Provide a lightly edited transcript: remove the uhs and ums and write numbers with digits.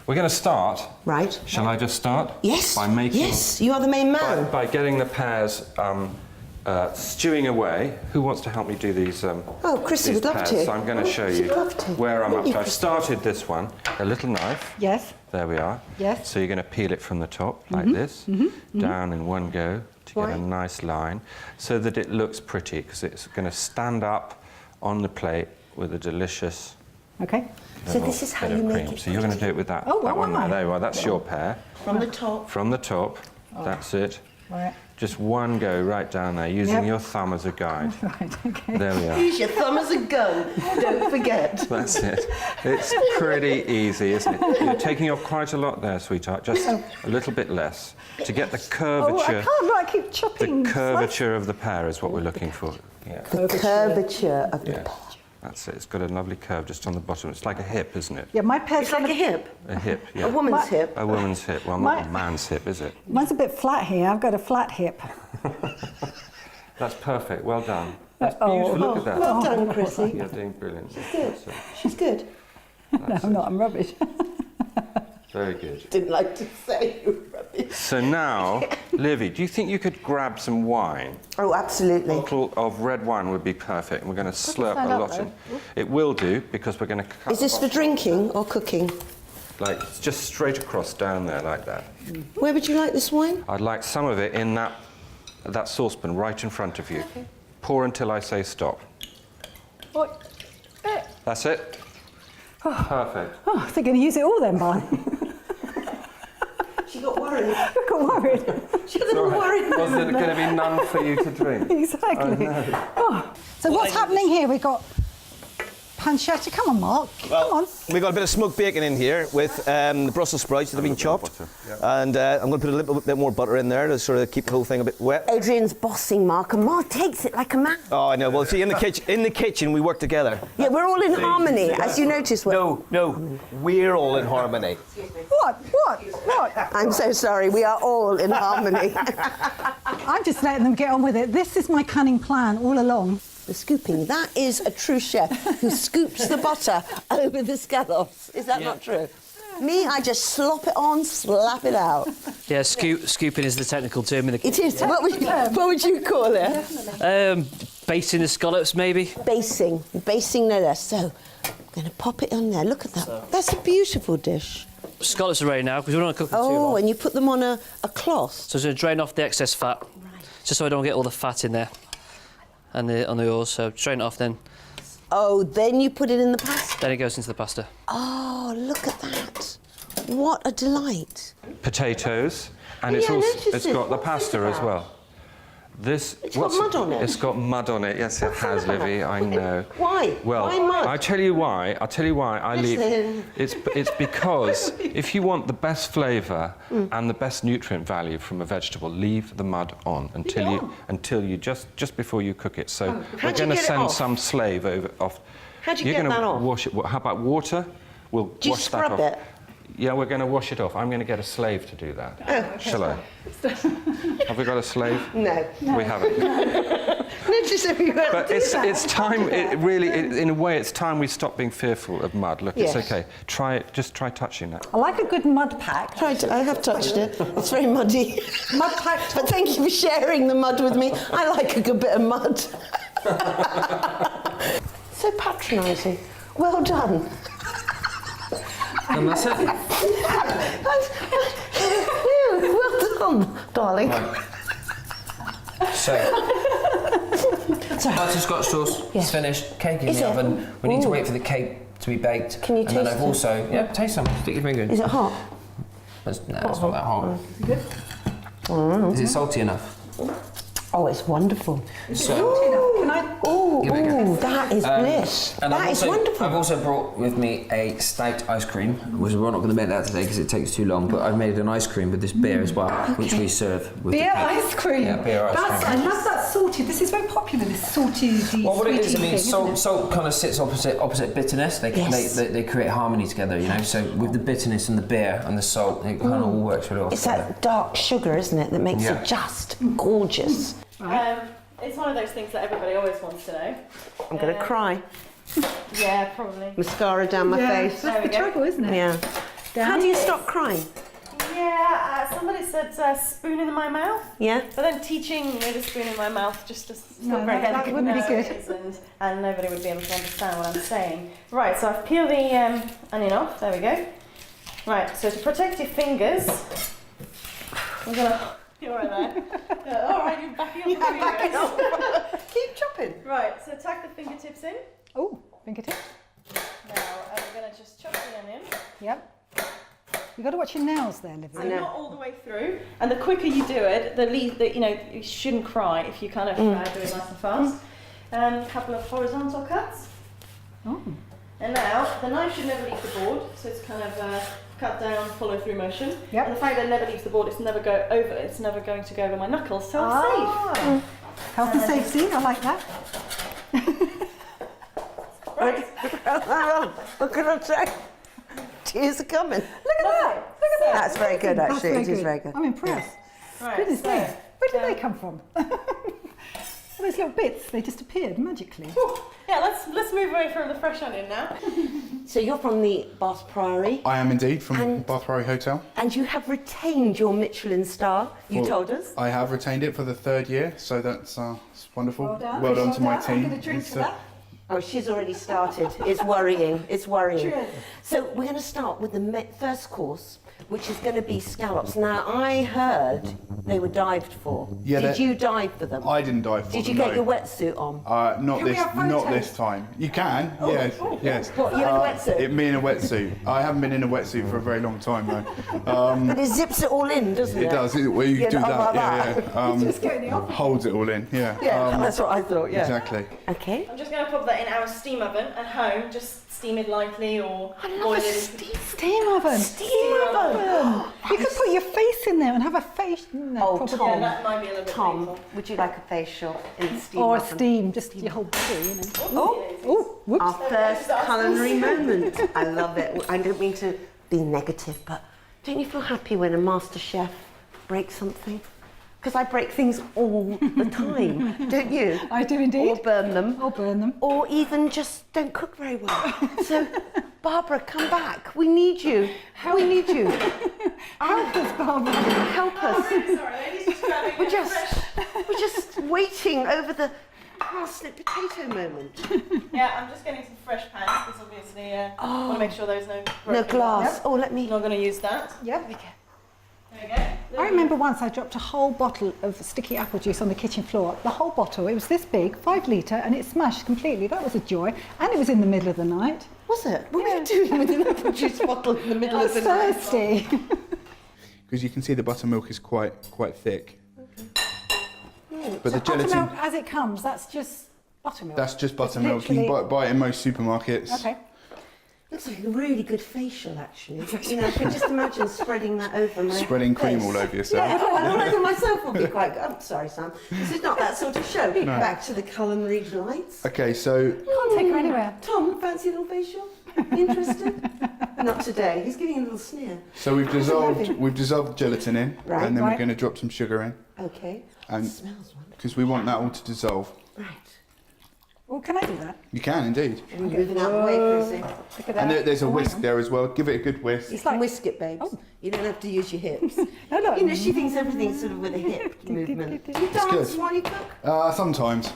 We're going to start. Right. Shall I just start? Yes. By making... Yes, you are the main man. By getting the pears stewing away. Who wants to help me do these Oh, Chrissie would love pears? to. So I'm going to show you where I'm up to. I've started this one. A little knife. Yes. There we are. Yes. So you're going to peel it from the top, like this, down in one go to get a nice line, so that it looks pretty, because it's going to stand up on the plate with a delicious... Okay. So this is how you make it. So you're going to do it with that, Oh, that well, one there. There you are. That's your pear. From the top. From the top. That's it. Right. Just one go right down there, using your thumb as a guide. Right, okay. There we are. Use your thumb as a gun, don't forget. That's it. It's pretty easy, isn't it? You're taking off quite a lot there, sweetheart. Just a little bit less. To get the curvature... Oh, I can't, I keep chopping. The curvature of the pear is what we're looking for. Yeah. The curvature of the pear. That's it. It's got a lovely curve just on the bottom. It's like a hip, isn't it? Yeah, my pear's It's like a hip. A hip, yeah. A woman's hip. A woman's hip. Well, not a man's hip, is it? Mine's a bit flat here. I've got a flat hip. That's perfect. Well done. That's beautiful. Look at that. Well done, Chrissie. You're doing brilliant. She's good. She's good. No, I'm not. I'm rubbish. Very good. Didn't like to say you were rubbish. So now, Livvy, do you think you could grab some wine? Oh, absolutely. A bottle of red wine would be perfect, and we're going to slurp a lot in. It will do, because we're going to cut... Is this for drinking or cooking? Like, just straight across down there, like that. Where would you like this wine? I'd like some of it in that saucepan right in front of you. Okay. Pour until I say stop. What? That's it. Oh. Perfect. Oh, they're going to use it all then, Barney. She got worried. I got worried. She got a little worried. Was there going to be none for you to drink? Exactly. Oh, no. Oh. So what's happening here? We've got pancetta. Come on, Mark. Well, come on. We've got a bit of smoked bacon in here with the Brussels sprouts that have been chopped. And I'm going to put a little bit more butter in there to sort of keep the whole thing a bit wet. Adrian's bossing Mark, and Mark takes it like a man. Oh, I know. Well, see, in the kitchen, we work together. Yeah, we're all in harmony, as you notice. No, we're all in harmony. What? I'm so sorry, we are all in harmony. I'm just letting them get on with it. This is my cunning plan all along. The scooping, that is a true chef who scoops the butter over the scallops. Is that not true? Me, I just slop it on, slap it out. Yeah, scooping is the technical term. It is. What would you call it? Basting the scallops, maybe. Basting no less. So, I'm going to pop it on there. Look at that. That's a beautiful dish. Scallops are ready now because we don't want to cook them too long. Oh, and you put them on a cloth. So I'm going to drain off the excess fat, just so I don't get all the fat in there. And on the oils, so strain it off then. Oh, then you put it in the pasta? Then it goes into the pasta. Oh, look at that. What a delight. Potatoes, and it's got the pasta as well. It's got mud on it. It's got mud on it. Yes, it has, Livvy. I know. Why? Well, why mud? I tell you why. I leave. It's because if you want the best flavour and the best nutrient value from a vegetable, leave the mud on until you just before you cook it. So we're going to send some slave off. How do you get that off? You're going to wash it. How about water? We'll wash that off. It? Yeah, we're going to wash it off. I'm going to get a slave to do that. Oh, okay. Shall I? Have we got a slave? No. We haven't. But it's time. In a way, it's time we stop being fearful of mud. Look, it's okay. Just try touching that. I like a good mud pack. I have touched it. It's very muddy. Mud pack. But thank you for sharing the mud with me. I like a good bit of mud. So patronising. Well done. And that's it. Well done, darling. Right. So, butterscotch sauce is finished. Cake in the oven. We need to wait for the cake to be baked. Can you taste it? And then I've also taste some. Stick your finger in. Is it hot? No, it's not that hot. Good. Is it salty enough? Oh, it's wonderful. So, Can I? Oh, that is bliss. And That is wonderful. I've also brought with me a stout ice cream, which we're not going to make that today because it takes too long, but I've made an ice cream with this beer as well, which we serve with Beer ice cream. Yeah, beer ice cream. I love that salty. This is very popular, this salty, well, what it is, I mean, thing, salt kind of sits opposite bitterness. They create harmony together, you know. So with the bitterness and the beer and the salt, it kind of all works really well It's together. that dark sugar, isn't it, that makes it just gorgeous. It's one of those things that everybody always wants to know. I'm going to cry. Yeah, probably. Mascara down my face. That's the trouble, isn't it? Yeah. How do you stop crying? Yeah, somebody said spoon in my mouth. Yeah. But then teaching with a spoon in my mouth just No, that wouldn't be good. And nobody would be able to understand what I'm saying. Right, so I've peeled the onion off. There we go. Right, so to protect your fingers, we're gonna. You're right there. Yeah, all right, you're backing up your fingers. Keep chopping. Right, so tuck the fingertips in. Oh, fingertip. Now we're gonna just chop the onion. Yep. You've got to watch your nails there, Livvy. So not all the way through, and the quicker you do it, you shouldn't cry if you kind of do it nice and fast. A couple of horizontal cuts. Oh. And now the knife should never leave the board, so it's kind of cut down, follow through motion. Yep. And the fact that it never leaves the board, it's never going to go over my knuckles, so I'm safe. Health and safety, I like that. Right. What can I say? Tears are coming. Look at that. Look at that. That's very good, That's actually. It is very good. I'm impressed. Right, Goodness so, me. Where did they come from? All those little bits, they just appeared magically. Yeah, let's move away from the fresh onion now. So you're from the Bath Priory, I am indeed from And- Bath Priory Hotel. and you have retained your Michelin star. You Well, told us. I have retained it for the 3rd year, so that's it's wonderful. Well done. Well done Well to my done. team. I'm going to drink It's, to that. Oh, she's already started. It's worrying. It's worrying. True. So we're going to start with the first course, which is going to be scallops. Now, I heard they were dived for. Yeah, Did they're- you dive for them? I didn't dive for Did you them, get no. your wetsuit on? Not Can we this, have not photos? this time. You can, yes, yes. What, you in a wetsuit? Me in a wetsuit. I haven't been in a wetsuit for a very long time though. But it zips it all in, doesn't it? It does. Well, you Yeah, do not that. like Yeah, Just getting it off. holds it all in. Yeah. Yeah, that's what I thought, yeah. Exactly. Okay. I'm just going to pop that in our steam oven at home. Just steam it lightly or I boil love a it. Steam oven. steam oven. You could put your face in there and have a face. No, Oh, probably Tom. Yeah, not. that might be a little bit Tom, painful. would you like a facial in the steam Or oven? steam, just your whole body, you know. Oh, Whoops. our first culinary moment. I love it. I don't mean to be negative, but don't you feel happy when a master chef breaks something? Because I break things all the time, don't you? I do Or indeed. burn them. Or burn them. Or even just don't cook very well. So, Barbara, come back. We need you. We need you. Help us, Barbara. Help us. Sorry, ladies, just grabbing We're just waiting over the parsnip potato moment. Yeah, I'm just getting some fresh pans because obviously I want to make sure there's no No broken glass. Oh, let me. Not going to use that. Yep. There we go. I remember once I dropped a whole bottle of sticky apple juice on the kitchen floor. The whole bottle, it was this big, 5 litre, and it smashed completely. That was a joy. And it was in the middle of the night. Was it? What were you doing with an apple juice bottle in the middle I of was the night? thirsty. Because you can see the buttermilk is quite thick. But the Buttermilk gelatin, as it comes, that's just buttermilk. that's just It's buttermilk. You can literally- buy it in most supermarkets. Okay. Looks like a really good facial, actually. You know, I can just imagine spreading that over my Spreading cream face. all over yourself. Yeah, all over myself would be quite good. I'm sorry, Sam. This is not that sort of show. Back to the culinary delights. Okay, so Can't take her anywhere. Tom, fancy a little facial? Interested? Not today. He's giving a little sneer. we've dissolved gelatin in, Right. and then we're Right. going to drop some sugar in, Okay. and Smells wonderful. because we want that all to dissolve. Right. Well, can I do that? You can indeed. I'm moving out of the way, Chrissie. Look at that. And there's a Oh, hang whisk on. there as well. Give it a good whisk. You can whisk it, babes. Oh. You don't have to use your hips. No, no. You know, she thinks everything's sort of with a hip movement. You It's dance good. while you cook? Sometimes.